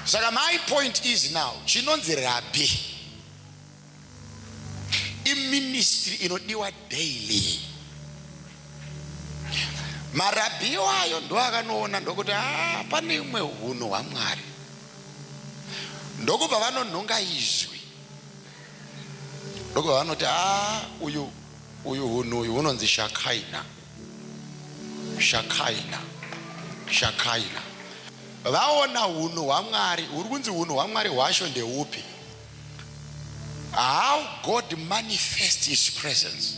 Saka my point is now, chinonzi rabbi in ministry inodiwa daily. Marabbi wayo ndo akanoona ndokuti pane umwe hunhu hwaMwari. Ndokubva vanonhonga izwi. Ndokubva vanoti uyu hunhu uyu hunonzi Shekina. Vaona hunhu hwaMwari, uri kunzi hunhu hwaMwari hwacho ndeupi? How God manifests his presence.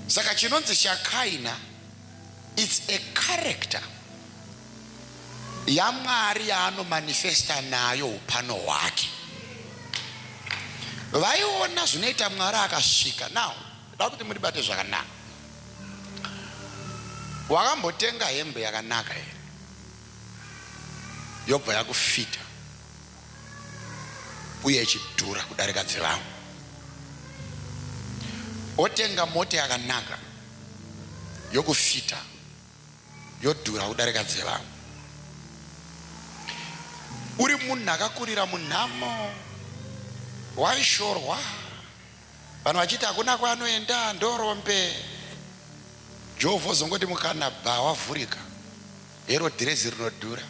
Saka chinonzi Shekina, it's a character yaMwari yaanomanifesta nayo upano hwake. Vaiona zvinoita Mwari akasvika. Now ndoda kuti muribate zvakanaka. Wakambotenga hembe yakanaka here yobva yakufita uye ichidhura kudarika dzevamwe. Otenga mota yakanaka yokufita yodhura kudarika dzevamwe. Uri munhu akakurira munhamo, waishorwa, vanhu vachiti hakuna kwaanoenda, ndorombe. Jehovha ozongoti mukana bha wavhurika, hero dhirezi rinodhura,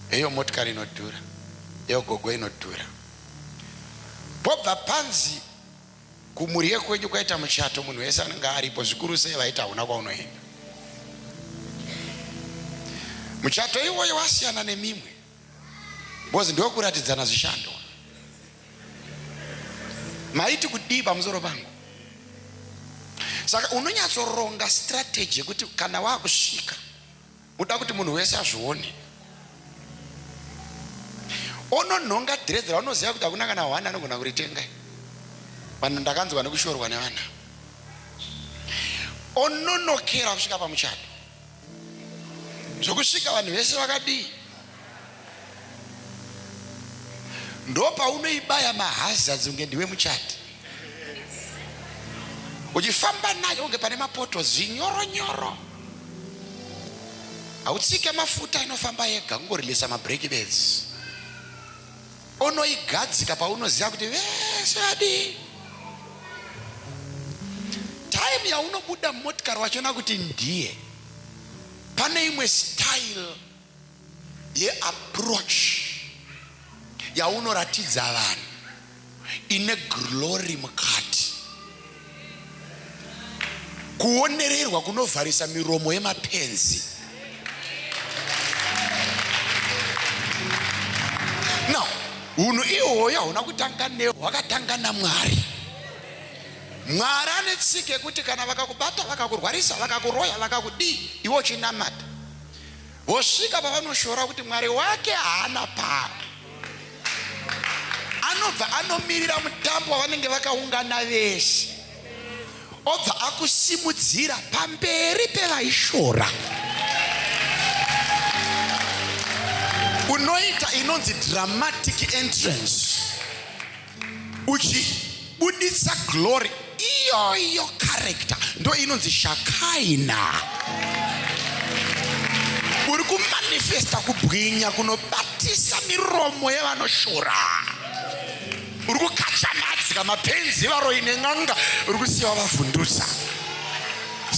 heyo motikari inodhura, heyo gogo inodhura. Pobva panzi kumhuri kwenyu kwaita muchato, munhu wese anenge aripo, zvikuru sei vaita hauna kwaunoenda. Muchato iwoyo wasiyana nemimwe, bozi ndokuratidzana zvishando. Maiti kudii pamusoro pangu. Saka unonyatsoronga strategy kuti kana wakusvika uda kuti munhu wese azvione. Ononhonga dhirezi raunoziva kuti hakuna kana hwana anogona kuritenga. Vanhu ndakanzwa nekushorwa nevana. Ononokera kusvika pamuchato, zvokusvika vanhu vese vakadii. Ndo paunoibaya mahazards unge ndiwe muchati. Uchifamba nayo unge pane mapoto zinyoro. Hautsike mafuta inofamba yega, kungorilisa mabreki beds. Onoigadzika paunoziva kuti vese vadii. Time yaunobuda motikari wachona kuti ndiye, pane imwe style yeapproach yaunoratidza vanhu ine glory mukati. Kuonererwa kunovharisa miromo yemapenzi. Now, hunhu ihwoyo hauna kutanga neho, hwakatanga naMwari. Mwari ane tsike kuti kana vakakubata, vakakurwarisa, vakakuroya, vakakudii, iwo chinamata. Vosvika pavanoshora kuti Mwari wake haana paro. Anobva anomirira mutambo wavanenge vakaungana vese, obva akusimudzira pamberi pevaishora. Unoita inonzi dramatic entrance, uchibuditsa glory. Iyo character ndo inonzi Shekina. Uri kumanifesta kubwinya kunobatisa miromo yevanoshora. Uri kukachamadzika mapenzi varoine n'anga, uri kusiya vavhundutsa.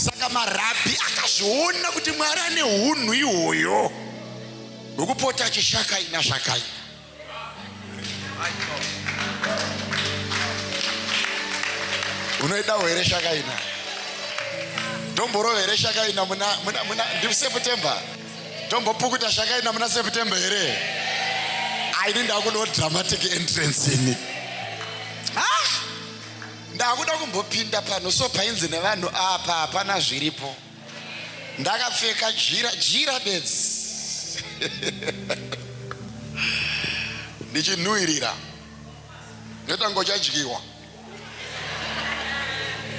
Saka marabhi akazviona kuti Mwari ane hunhu ihwoyo hwekupota achishakaina. Unoidawo here Shekina? Tomborowa here Shekina ndi September? Tombopukuta Shekina muna September here? Aini ndakuda dramatic entrance ini. Ndakuda kumbopinda pano, so painzi nevanhu apa hapana zviripo. Ndakapfeka jira beds. Ndichinhuhwirira. Ndotango chadyiwa.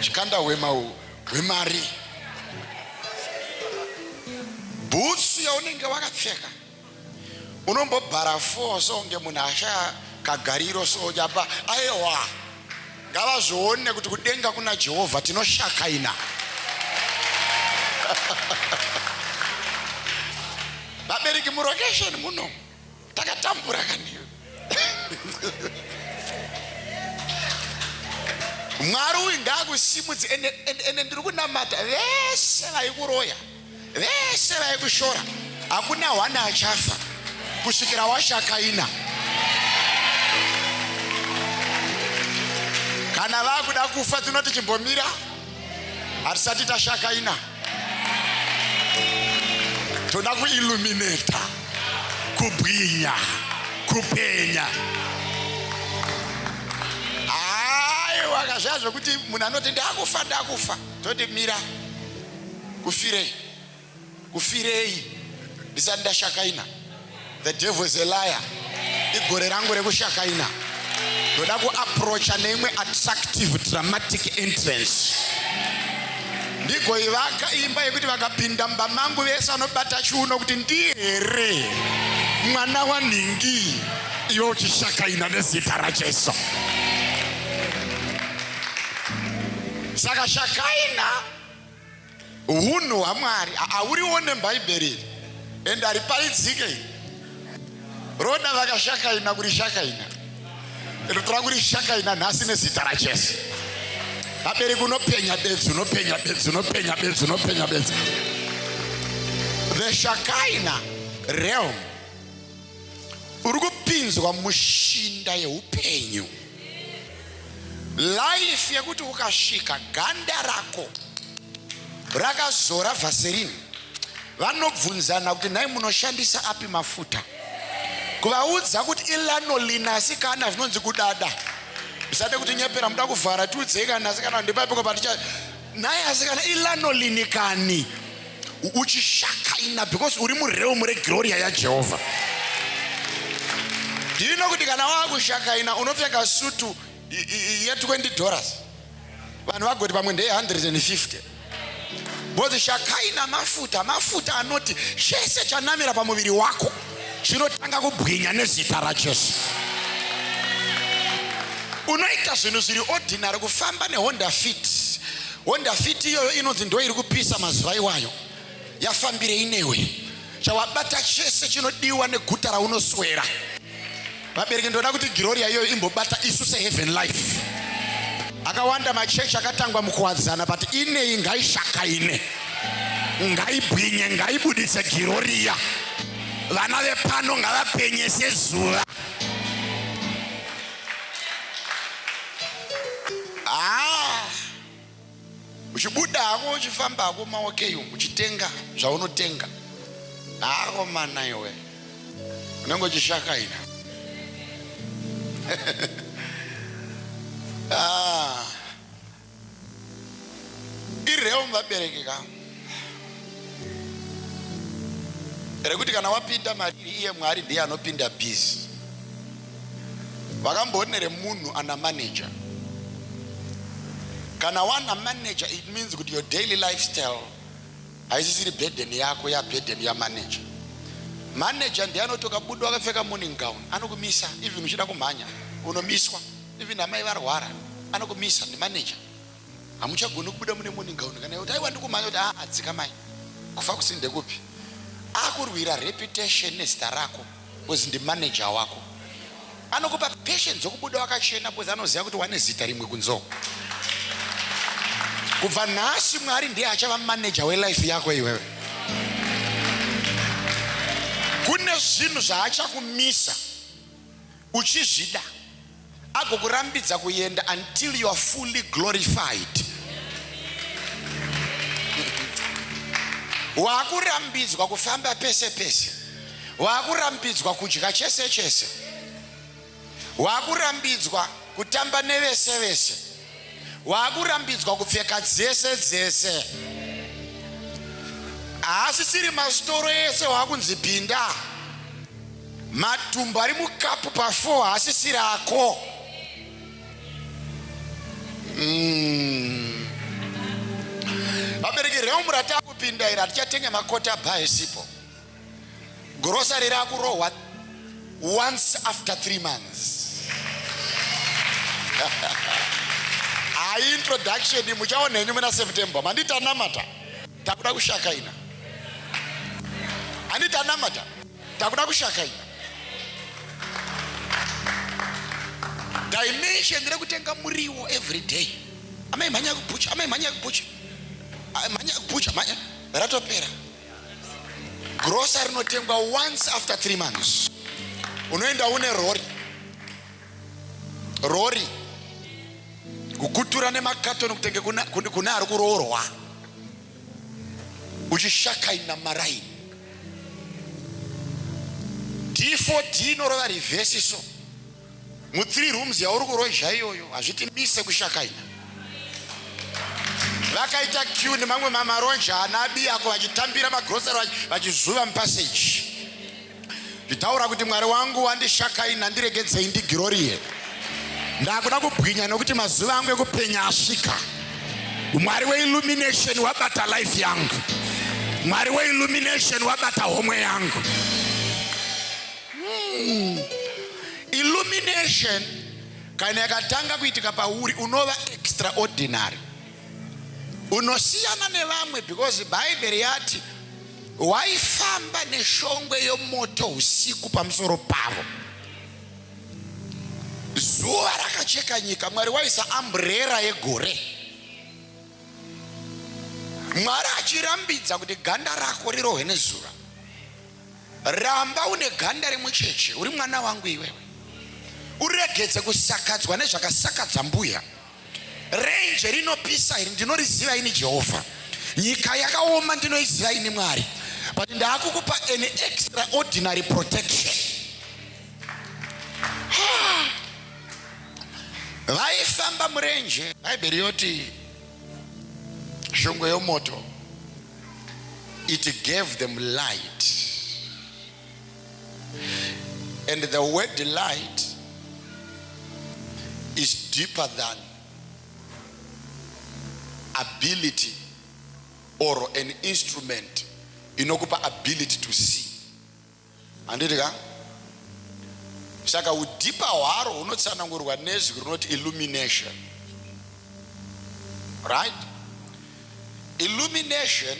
Chikanda hwemari. Boots yaunenge wakapfeka unombobhara 4 songe munhu asha kagariro soja pa. Aiwa, ngavazvione kuti kudenga kuna Jehovha tinoshakaina. Vabereki murocation muno tambura kaniwe. Mwari uyu ngakusimudze ende ndiri kunamata vese vaikuroya, vese vaikushora, hakuna wana achafa kusvikira washakaina. Kana vakuda kufa tinoti chimbomira, hatisati tashakaina. Toda kuilluminata, kubwinya, kupenya. Wakazva zvokuti munhu anoti ndakufa, toti mira, kufirei ndisati ndashakaina. The devil is a liar. Igore rangu rekushakaina ndoda kuapproacha neimwe attractive dramatic entrance. Ndigoivaka imba yekuti vakapinda mumba mangu vese vanobata chiuno kuti ndihere mwana wanhingi, iwe uchishakaina nezita raJesu. Saka shakaina hunhu hwaMwari hauriwo neBhaibheri ende hariparidzike. Roda vakashakaina kuri shakaina, rotora kuri shakaina nhasi nezita raJesu. Vabereki unopenya bedzi. The Shekhinah realm uri kupinzwa mushinda yeupenyu. Life yekuti ukasvika ganda rako rakazora vaserini, vanobvunzana kuti nhai munoshandisa api mafuta, kuvaudza kuti ilanolin asikana zvinonzi kudada. Usade kuti nyepera muda kuvhara tiudzei kana asikana ndipapiko paticha nhai asikana ilanolin kani uchishakaina because uri murealm regloria yaJehovha. Ndino kuti kana wakushakaina unopfeka sutu $20, vanhu vagoti pamwe ndeye $150. Bozi shakaina mafuta anoti chese chanamira pamuviri wako chinotanga kubwinya nezita raJesu. Unoita zvinhu zviri ordinary, kufamba neHonda Fit iyoyo inonzi ndo iri kupisa mazuva iwayo, yafambirei newe. Chawabata chese chinodiwa neguta raunoswera. Vabereki ndoda kuti gloria iyoyo imbobata isu seheaven life. Akawanda machechi akatangwa mukuwadzana but inei ngaishakaine, ngaibwinye, ngaibuditse gloria. Vana vepano ngavapenyese zuva. Uchibuda hako uchifamba hako maokeyo uchitenga zvaunotenga, hako mana iwe unenge uchishakaina. Irealm vabereki ka rekuti kana wapinda mariri iye Mwari ndiye anopinda busy. Vakamboonere munhu ana manager. Kana wana manager, it means kuti your daily lifestyle haisisiri burden yako, ya burden ya manager. Manager ndiye anotoka budo akapfeka morning gown, anokumisa even uchida kumhanya unomiswa, even amai varwara anokumisa ndi manager. Hamuchagoni kubuda mune morning gown kana kuti aiwa ndikumhanya kuti adzika mai kufa kusinde kupi. Akurwira reputation nezita rako because ndi manager wako. Anokupa patience yokubuda wakachena because anoziva kuti wane zita rimwe kunzo. Kubva nhasi Mwari ndiye achava manager welife yako iwewe. Kune zvinhu zvaachakumisa uchizvida agokurambidza kuenda until you are fully glorified. Wakurambidzwa kufamba pese pese, wakurambidzwa kudya chese chese, wakurambidzwa kutamba nevese vese, wakurambidzwa kupfeka dzese dzese. Asisiri masitoro ese wakunzipinda, matumbu ari mukapu pa4 asisiri ako. Vabereki realm ratakupinda ira tichatenga makota bhaisipo. Grocery rakurohwa once after 3 months. Introduction muchaona henyu muna September. Mandita namata takuda kushakaina. Andita namata takuda kushakaina. dimension rekutenga muriwo every day. Amaimhanya kupucha, ratopera. Grocery rinotengwa once after 3 months. Unoenda une rori kukutura nemakatoni kutenge kuna ari kuroorwa uchishakaina maraini. D4D inorova reverse. So mu3 rooms yauri kurozha iyoyo hazviti mise kushakaina. Vakaita queue nemamwe mamaronja anabi ako vachitambira magrocery vachizuva mupassage zvitaura kuti Mwari wangu wandishakaina ndiregedzei ndigiroriye. Ndakuda kubwinya nokuti mazuva angu ekupenya asvika. Mwari weillumination wabata life yangu. Mwari weillumination wabata homwe yangu. Illumination kana yakatanga kuitika pauri unova extraordinary. Unosiyana nevamwe because Bible yati waifamba neshongwe yomoto usiku pamusoro pavo. Zuva rakacheka nyika, Mwari waisa umbrella yegore. Mwari achirambidza kuti ganda rako rirohwe nezuva. Ramba une ganda remucheche, uri mwana wangu iwewe. Uregedze kusakadzwa nezvakasakadza mbuya. Range rinopisa iri ndinoriziva ini Jehovha. Nyika yakaoma ndinoiziva ini Mwari. But ndakukupa an extraordinary protection. Vaifamba murenje, Bible yoti shongwe yomoto, it gave them light. And the word light is deeper than ability or an instrument inokupa ability to see. Andika saka udipa hwaro unotsanangurwa nezwi rinoti illumination. Right? Illumination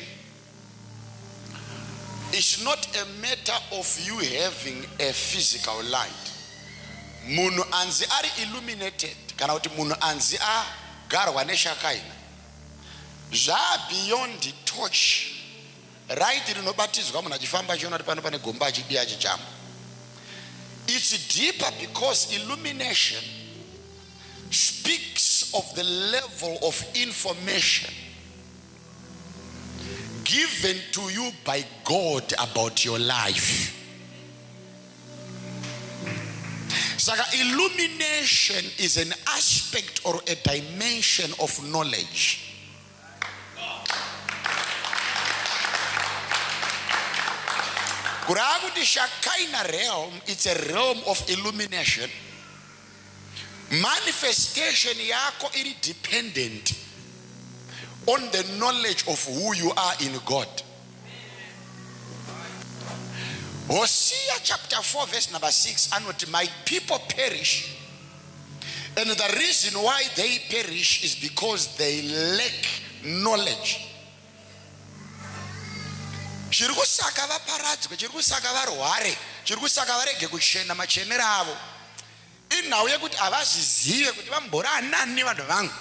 is not a matter of you having a physical light. Munhu anzi ari illuminated kana kuti munhu anzi agarwa neshakaina beyond torch. Right rinobatizwa munhu achifamba achiona kuti pano pane gomba achidi achichama. It's deeper because illumination speaks of the level of information given to you by God about your life. So illumination is an aspect or a dimension of knowledge. Kuraguti Shakaina realm, it's a realm of illumination. Manifestation yako iri dependent on the knowledge of who you are in God. Hosea chapter 4 verse number 6, and my people perish, and the reason why they perish is because they lack knowledge. Chiri kusaka vaparadzwe, chiri kusaka varware, chiri kusaka varege kuchena machenero avo inhau yekuti havazvizive kuti vambora anani vanhu vangu.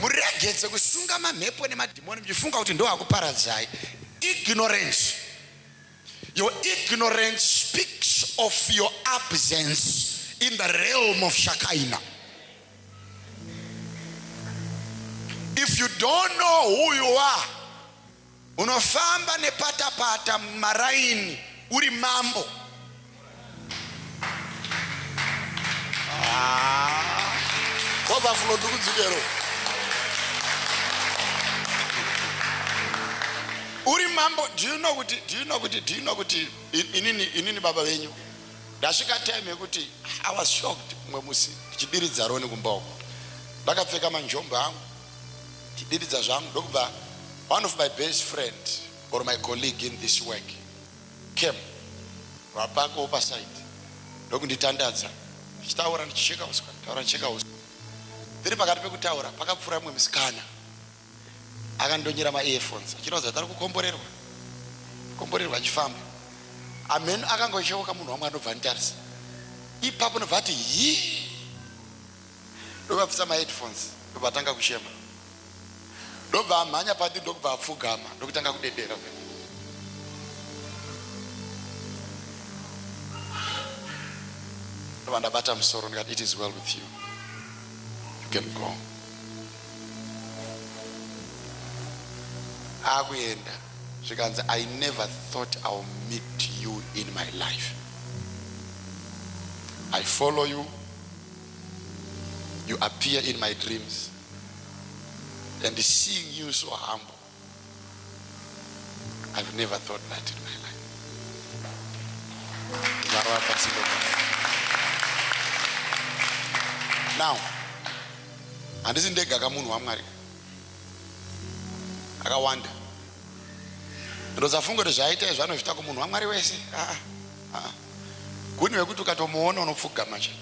Muregedze kusunga mamhepo nemadhimoni muchifunga kuti ndo akuparadzai. Ignorance. Your ignorance speaks of your absence in the realm of Shekinah. If you don't know who you are, unofamba nepatapata maraini uri mambo. Overflow dukudzikero. Uri mambo. Do you know kuti inini baba venyu ndasvika time yekuti I was shocked. Mwe musi chidiridza roni kumbauko ndakapfeka manjombo angu chidiridza zvangu ndokubva one of my best friend or my colleague in this work came rapako opasite ndokunditandadza chitaura ndicheka uswa taura ndicheka uswa ndiri pakati pekutaura pakapfura mwe musikana akandonyera ma earphones achinoza tari kukomborerwa achifamba ameno akangocheuka munhu wamwe anobva nditarisa ipapo nobvati hi ndobvapfisa maheadphones ndobatanga kushema ndobva amhanya padi ndokubva apfugama ndokutanga kudedera ndobva ndabata musoro ndikati it is well with you, you can go. Akuenda zvikanzi I never thought I'll meet you in my life. I follow you, you appear in my dreams, and seeing you so humble, I've never thought that in my life. Now, handisi ndega kamunhu waMwari akawanda ndozafunga kuti zvaita zvanovita kumunhu waMwari wese. Kune wekuti ukatomuona unopfugama chete,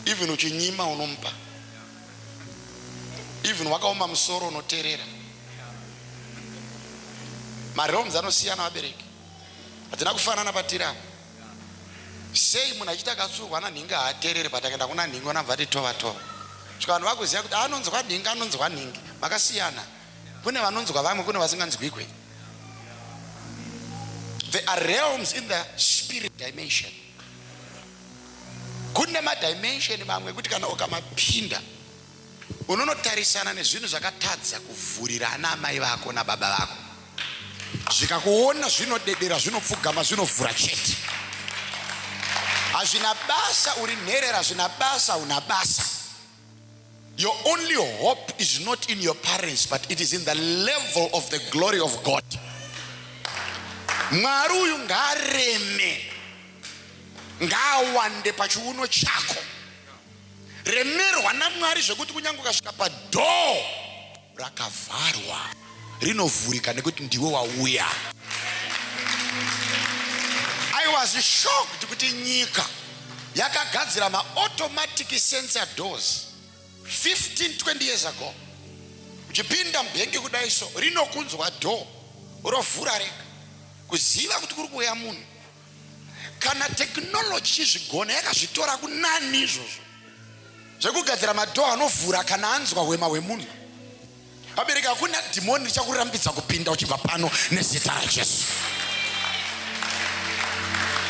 even uchinyima unomupa, even wakaoma musoro unoteerera. Marealms anosiyana vabereki, hatina kufanana patiri apo. Sei munhu achiti akatsurwa nanhingi haateereri, but akaenda kuna nhingi wanabva ati tova tova. Svika vanhu vakuziva kuti anonzwa nhingi anonzwa nhingi, makasiyana. Kune vanonzwa vamwe, kune vasinganzwi kwe. There are realms in the spirit dimension. Kune madimension mamwe kuti kana ukamapinda unonotarisana nezvinhu zvakatadza kuvhurira ana amai vako nababa vako. Zvikakuona zvinodedera, zvinopfugama, zvinovhura chete. Hazvina basa uri nherera, hazvina basa una basa. Your only hope is not in your parents, but it is in the level of the glory of God. Mwari uyu ngareme, ngawande pachiuno chako. Remerwa naMwari zvekuti kunyange ukasvika padoo rakavharwa rinovhurika nekuti ndiwe wauya. I was shocked kuti nyika yakagadzira ma-automatic sensor doors 15-20 years ago. Uchipinda mubhengi kudai so rinokunzwa door rovhura rega kuziva kuti kuri kuuya munhu. Kana technology zvigona yakazvitora kunani izvozvo zvekugadzira madoo anovhura kana anzwa hwema hwemunhu. Vabereki, hakuna dhimoni richakurambidza kupinda uchibva pano nezita raJesu.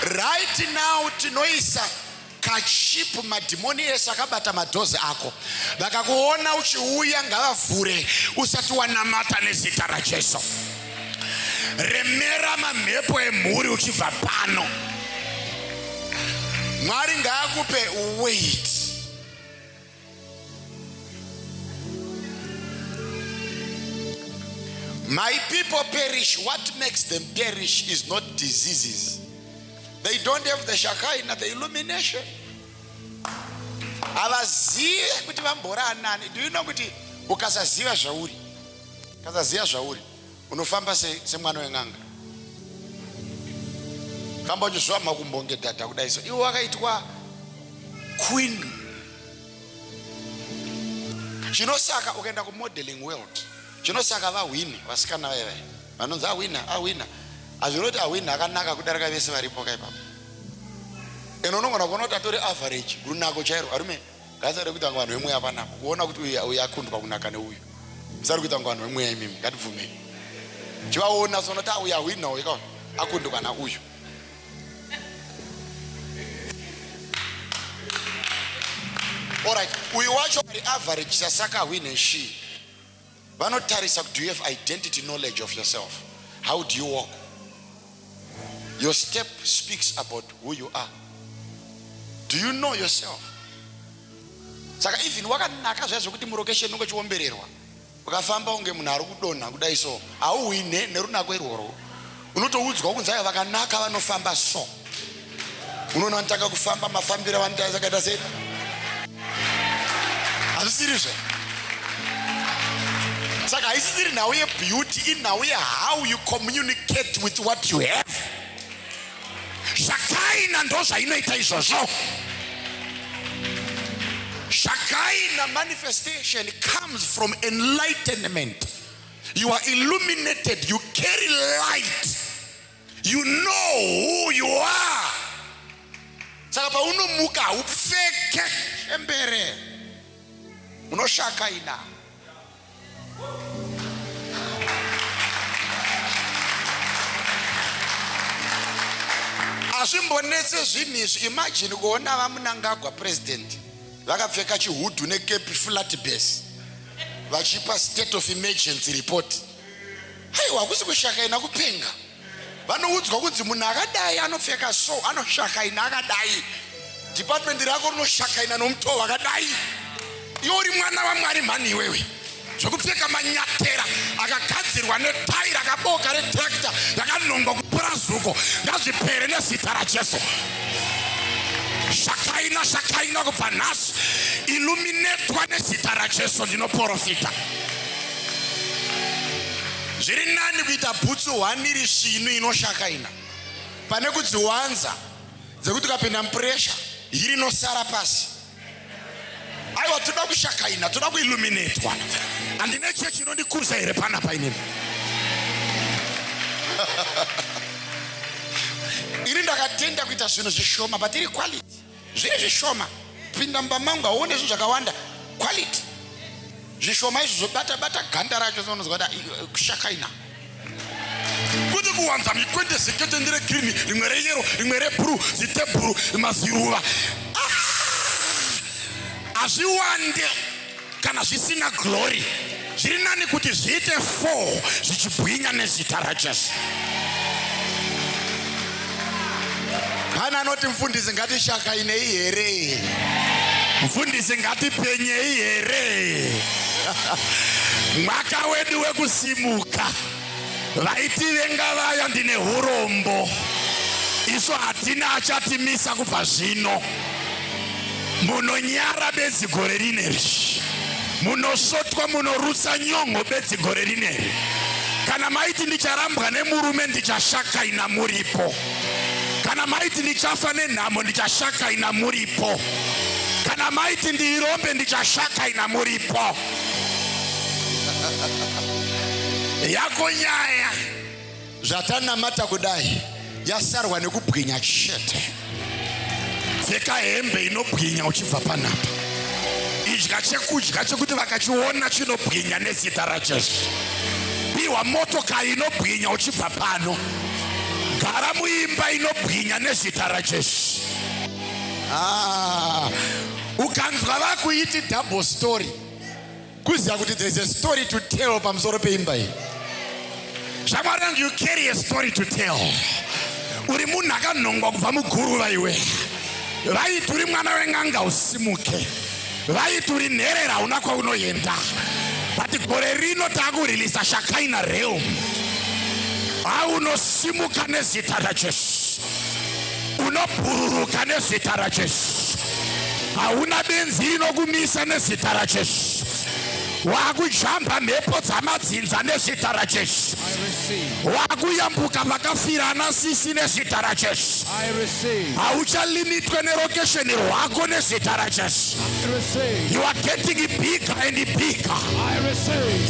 Right now tinoisa kachipu madhimoni ese akabata madhozi ako. Vakakuona uchiuya ngavavhure usati wanamata nezita raJesu. Remera mamhepo emhuri uchibva pano. Mwari ngaakupe weight. My people perish. What makes them perish is not diseases. They don't have the Shekinah, the illumination. Avazive kuti vambora nani. Do you know kuti ukasaziva zvauri, ukasaziva zvauri, unofamba semwana weng'anga. Kamba uchizwa makumbo ngedhadha kudai so. Iwe wakaitwa queen. Chinosaka ukaenda kumodeling world. Chinosaka vahwini vasikana veve vanonzi awina azvinoti awina akanaka kudarika vese varipo kai papo. Unogona kuona kuti atori average runako chairo. Arume ngazari kuita vanhu vemweya panapo kuona kuti uyu akundwa kunaka neuyu. Musari kuita vanhu vemweya imimi, ngativhumei. Chivaona sonoti uyu awina uyu akundwa nauyu. Alright, uyu wacho ari average sasaka awine nshi. Vanotarisa, do you have identity knowledge of yourself? How do you walk? Your step speaks about who you are. Do you know yourself? Saka even wakanaka zvaizvo kuti murokesheni unge chiombererwa ukafamba unge munhu ari kudonha kudai so auhine nerunako irworwo. Unotoudzwa kunzi aya vakanaka vanofamba so. Unoona vanotanga kufamba mafambiro avanotaisa akaita sei. Hazvisiri zve. Saka haisiri nhau yebeauty, inhau how you communicate with what you have. Shekinah ndo zvainoita izvozvo. Shekinah manifestation comes from enlightenment. You are illuminated, you carry light, you know who you are. paunomuka upfeke embere unoshakaina. Azvimbonetse zvinhu izvi. Imagine kuona vamunangagwa president vakapfeka chihudhu nekepi flat base vachipa state of emergency report. Haiwa kusi kushakaina kupenga. Vanoudzwa kunzi munhu akadai anopfeka so anoshakaina akadai. Department rako rinoshakaina nomutoo wakadai. Iwe uri mwana waMwari mhani iwewe. Zvokupfeka manyatera akagadzirwa netai rakaboka retractor yakanongwa kupurazuko ngazvipere nezita raJesu. Shakaina kubva nhasi. Illuminatwa nezita raJesu ndinoprofita. Zviri nani kuita bhutsu 1 iri shinu inoshakaina pane kudziwanza dzekuti ukapinda mupuresha iri inosara pasi. Aiwa toda kushakaina, toda kuilluminatwa. Andine chechi inondikuza here panapa inini. Iri ndakatenda kuita zvinhu zvishoma but iri quality. Zviri zvishoma pinda mumba mangu aone zvinhu zvakawanda quality. Zvishoma izvo zobata ganda racho unozwa kushakaina. Kuti kuwanza mikwende zikete ndire green, rimwe reyero, rimwe reblue, zitebhuru, maziruva. Azviwande kana zvisina glory. Zviri nani kuti zviite 4 zvichibwinya nezita raJesu. Pana anoti mfundisi ngatishakaine here. Mfundisi ngatipenye here. Mwaka wedu wekusimuka vaitivenga vaya ndine hurombo. Iso hatina achatimisa kubva zvino. Munonyara bedzigore rineri. Munosotwa munorusa nyongo bedzigore rineri. Kana maiti ndicharambwa nemurume ndichashakaina muripo. Kana maiti ndichafa nenhamo ndichashakaina muripo. Kana maiti ndirombe ndichashakaina muripo. Yako nyaya zvatanamata kudai yasarwa nekubwinya chete. Pfeka hembe inobwinya uchibva panapa. Idya chekudya chekuti vakachiona chinobwinya nezita raJesu. Piwa motokari inobwinya uchibva pano. Gara muimba inobwinya nezita raJesu. Ukanzwa vakuiti double story. Kuziva kuti there is a story to tell pamusoro peimba iyi. Shamwari, you carry a story to tell. Uri munhu akanongwa kubva muguruva iwe. Vaiti uri mwana weng'anga usimuke. Vaiti uri nherera una kwaunoenda. But gore rino takurilisa Shakaina realm. Unosimuka nezita raJesu. Unobhururuka nezita raJesu. Hauna benzi inokumisa nezita raJesu. Wakujamba mhepo dzamadzinza nezita raJesu. Wakuyambuka vakafirana sisi nezita raJesu. Hauchalimitwe nelocation rwako nezita raJesu. You are getting bigger and bigger.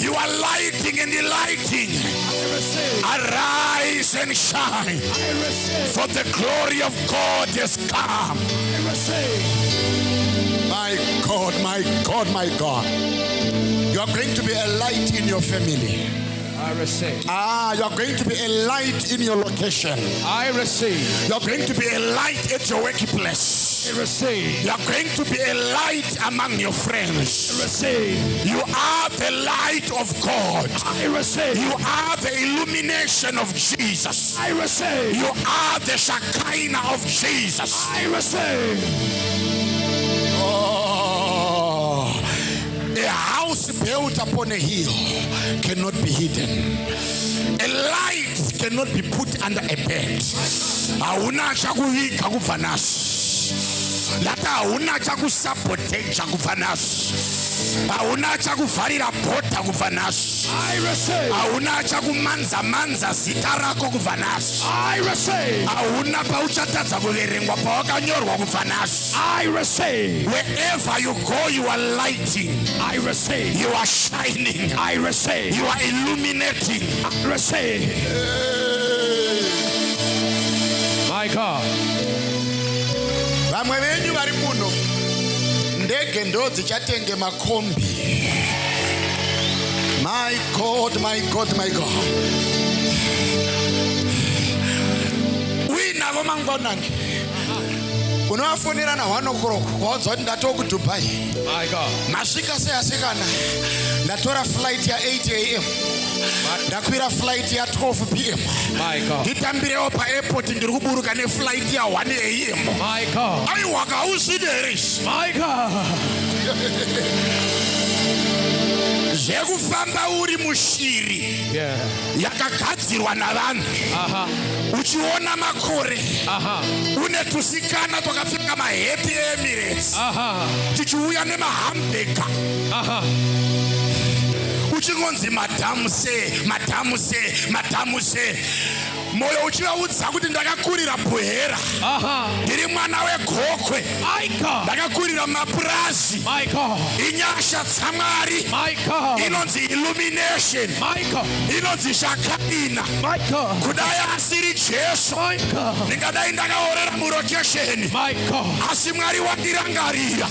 You are lighting and lighting. Arise and shine, for the glory of God has come. My God, my God, my God. You are going to be a light in your family. I receive. You are going to be a light in your location. I receive. You are going to be a light at your workplace. I receive. You are going to be a light among your friends. I receive. You are the light of God. I receive. You are the illumination of Jesus. I receive. You are the Shekinah of Jesus. I receive. A house built upon a hill cannot be hidden. A light cannot be put under a bed. Hauna chakuviga kubva nasi. Lata hauna chakusabotage kubva nasi. Hauna chakuvharira bhota kubva nasi. I receive. Hauna chakumanza zita rako kubva nasi. I receive. Hauna pauchatadza kuverengwa pawakanyorwa kubva nasi. I receive. Wherever you go, you are lighting. I receive. You are shining. I receive. You are illuminating. I receive. My God. vamwe venyu vari muno ndege ndo dzichatenge makombi. My God, my God, my God. Uinavo mangwanani unovafonera na 1 o'clock kwaudza kuti ndatoku Dubai. My God. Masvika seasikana ndatora flight ya 8 AM ndakwira flight ya 12 PM. My God. Nditambirewo pa-airport ndiri kuburuka neflight ya 1 AM. My God. Aiwa kausideris. My God. Zvekufamba uri mushiri yakagadzirwa navanhu. Uchiona makore une tusikana twakapfeka maheti eEmirates tichiuya nemahambeka uchingonzi madhamuse moyo uchivaudza kuti ndakakurira Bhuhera, ndiri mwana wegokwe, ndakakurira mapurazi, inyasha dzaMwari, inonzi ILLUMINATION, inonzi SHEKINAH. Kudai asiri Jesu ndingadai ndakaorera murokesheni, asi Mwari wandirangarira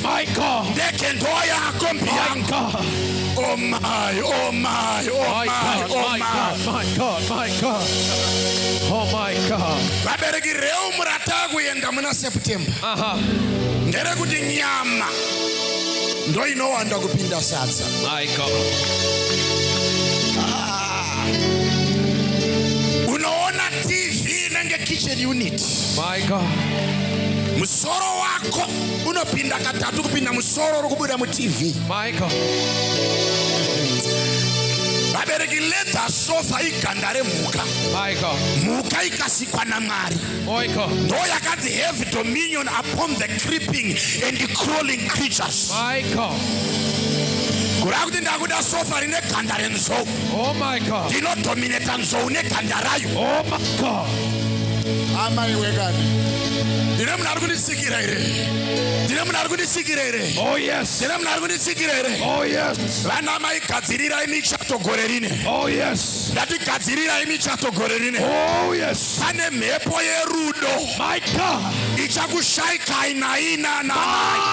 ndege ndo yako mbiyanga. Oh my, oh my, oh my, oh my, my God, my God. Oh my God. Vabereki reu murata kuenda muna September. Ndere kuti nyama ndo inowanda kupinda sadza. My God. Unoona TV nenge kitchen unit. My God. Musoro wako unopinda katatu kupinda musoro uri kubuda mu TV. My God. Vabereki leta sofa iganda remuka. My God. Muka ikasikwa na Mwari. My God. Ndo yakati have dominion upon the creeping and the crawling creatures. My God. Kurakuti ndakuda sofa rine ganda renzou. Oh my God. Dino dominate nzou ne ganda rayo. Oh my God. Amai wegani. Dine muna kunisikira ire. Dine muna kunisikira ire. Oh yes. Dine muna kunisikira ire. Oh yes. Vana mai gadzirira imichato gore rine. Oh yes. Ndati gadzirira imichato gore rine. Oh yes. Pane mhepo yerudo. My God. Ichakushaika ina na.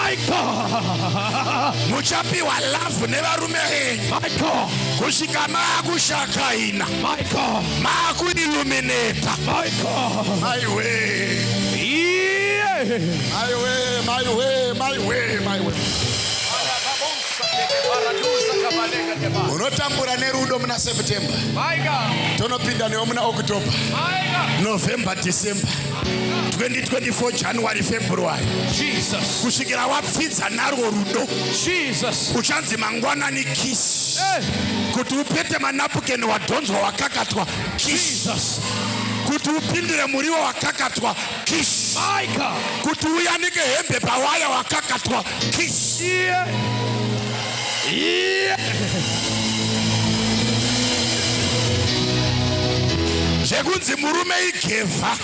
My God. Muchapiwa love nevarume henyu. My God. Kusvika makushaka ina. My God. Makuilluminata. My God. My way. Yeah. My way, my way, my way, my way. Unotambura nerudo muna September. My God. Tonopinda newo muna October. My God. November, December. 2024 January, February. Jesus. Kusvikira wapfidza narwo rudo. Jesus. Uchanzi mangwanani kiss. Kuti upete manapukeni wadhonzwa wakakatwa kiss. Jesus. Kuti upindire muriwo wakakatwa kiss. My God. Kuti uyanike hembe pawaya wakakatwa kiss. Yeah. Yeah. Zvekunzi murume igevha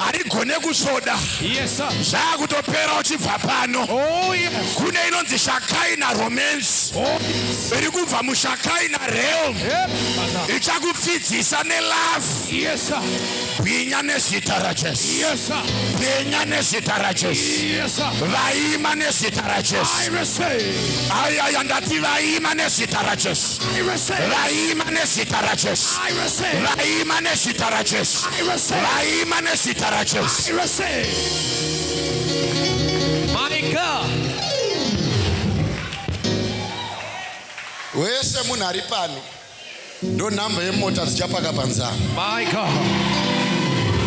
arigone kusvoda. Yes sir. Zvakutopera uchibva pano. Oh yes. Kune inonzi SHEKINAH romance. Oh yes. Iri kubva muSHEKINAH realm. Ichakupfidzisa nelove. Yes sir. Bwinya nezita raJesu. Yes sir. Bwinya nezita raJesu. Yes sir. Vaima nezita raJesu. I receive. Ayaya ndati vaima nezita raJesu. I receive. Vaima nezita raJesu. I receive. Vaima nezita raJesu. I receive. Vaima nezita raJesu. I receive. My God. Wese munhu ari pano ndo nhamba yemota dzichapaka panzama. My God.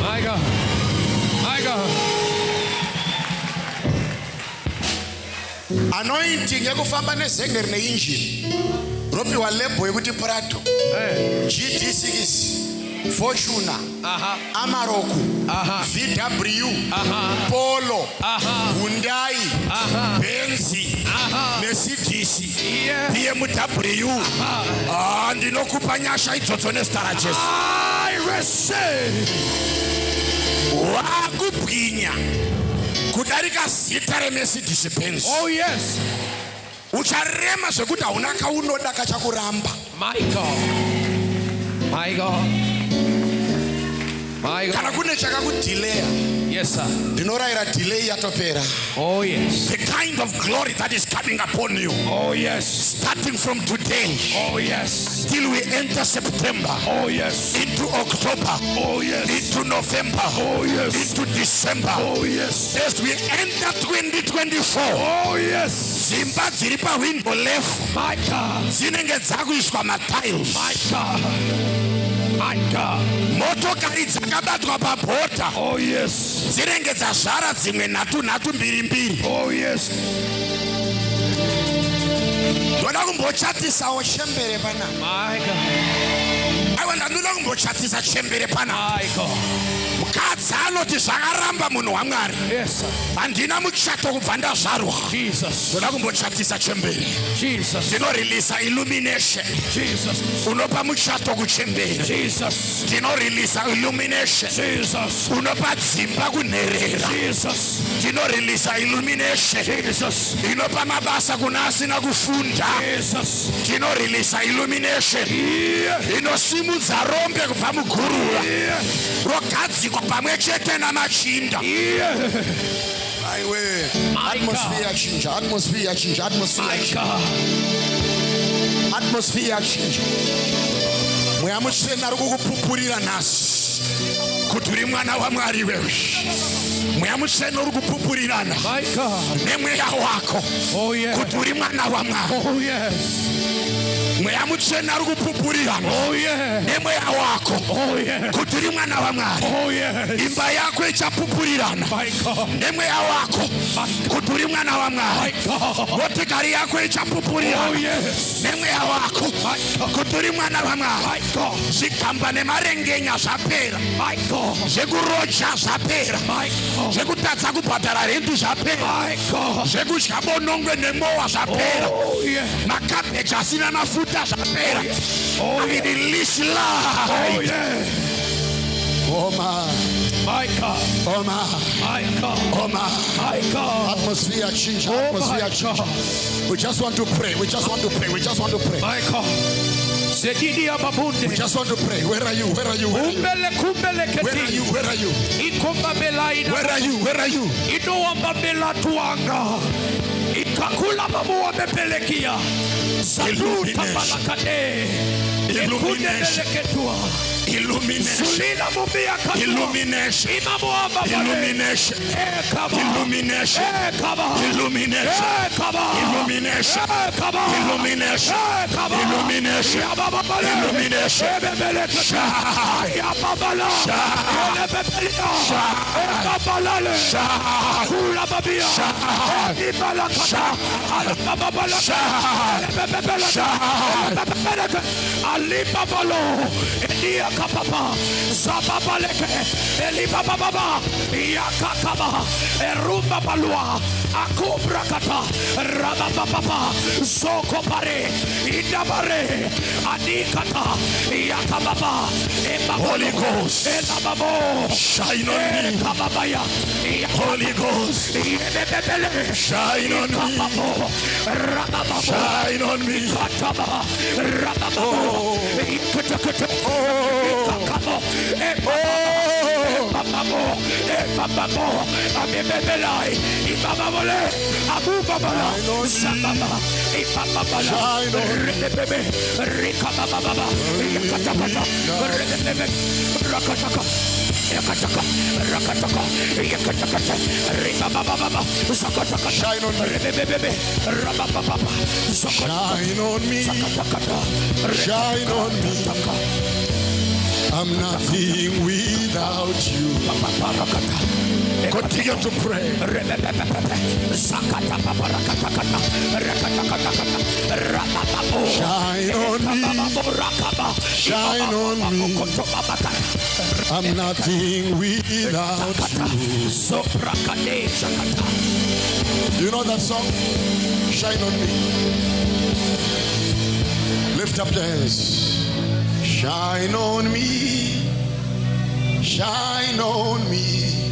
My God. My God. Anointing yekufamba nezengeri neengine ropiwa lebo yekuti Prado, GD6, Fortuner, Amarok, VW, Polo, Hyundai, Benzi, Mercedes, BMW. Ndinokupa nyasha idzodzo nezita raJesu. I receive. Wakubwinya kudarika zita reMercedes Benz. Oh yes. Ucharema zvekuti hauna kaunoda kachakuramba. My God. My God. My God. Kana kune chakakudelaya. Yes, sir. Ndinorayira delay yatopera. Oh, yes. The kind of glory that is coming upon you. Oh, yes. Starting from today. Oh, yes. Till we enter September. Oh, yes. Into October. Oh, yes. Into November. Oh, yes. Into December. Oh, yes. As we enter 2024. Oh, yes. Zimba dziri pawindow left. My God. Dzinenge dzakuiswa matiles. My God. My God. Motokari dzakabatwa pabhota. Oh, yes. Dzinenge dzazvara dzimwe nhatu mbiri mbiri. Oh, yes. Ndoda kumbochatisa chembere pana. My God. Aiwa ndoda kumbochatisa chembere pana. My God. Mukadzi anoti zvakaramba munhu waMwari. Yes, sir. Handina muchato kubva ndazvarwa. Jesus. Ndoda kumbochatisa chembere. Jesus. Ndinoreleasa illumination. Jesus. Unopa muchato kuchembera. Jesus. Ndinoreleasa illumination. Jesus. Unopa dzimba kunherera. Jesus. Ndinoreleasa illumination. Jesus. Inopa mabasa kuna asina kufunda. Jesus. Ndinoreleasa illumination. Inosimudza rombe kubva mugurura. Rogadzikwa pamwe chete namachinda. Aiwe. Atmosphere chinja. Atmosphere chinja. Atmosphere chinja. Atmosphere chinja. Mweya mutsvene ari kukupupurira nhasi kuti uri mwana waMwari wewe. Mweya mutsvene uri kupupurirana nemweya wako kuti uri mwana waMwari. Oh, yes. Mweya mutsvene ari kupupurirana nemweya wako kuti uri mwana waMwari. Imba yako ichapupurirana nemweya wako kuti uri mwana waMwari. Motikari yako ichapupurirana nemweya wako kuti uri mwana waMwari. Zvigamba nemarengenya zvapera. Zvekuroja zvapera. Zvekutadza kubhadhara rentu zvapera. Zvekudya bonongwe nemowa zvapera. Makabeji asina mafuta zvapera. I release life. Oh my God. Oh my God. Oh my God. Atmosphere change. Atmosphere change. We just want to pray. We just want to pray. We just want to pray. My God. We just want to pray. Where are you? Where are you? Where are you? Where are you? Where are you? Where are you? Where are you? Illumination. Illumination. Illumination. Illumination. Illumination. Illumination. Illumination. Illumination. Illumination. Illumination. Kapapa, Zababaleke, Elibababa, Yakakaba, Erumba Balua, Akobrakata, Rabababa, Sokopare, Idabare, Adikata, Yakababa, Holy Ghost, Elababo, shine on me, Kababaya, Holy Ghost, shine on me, shine on me, Kataba, Rababo, shine on me. I'm nothing without you. Continue to pray. Shine on me. Shine on me. I'm nothing without you. You know that song? Shine on me. Lift up your hands. Shine on me, shine on me.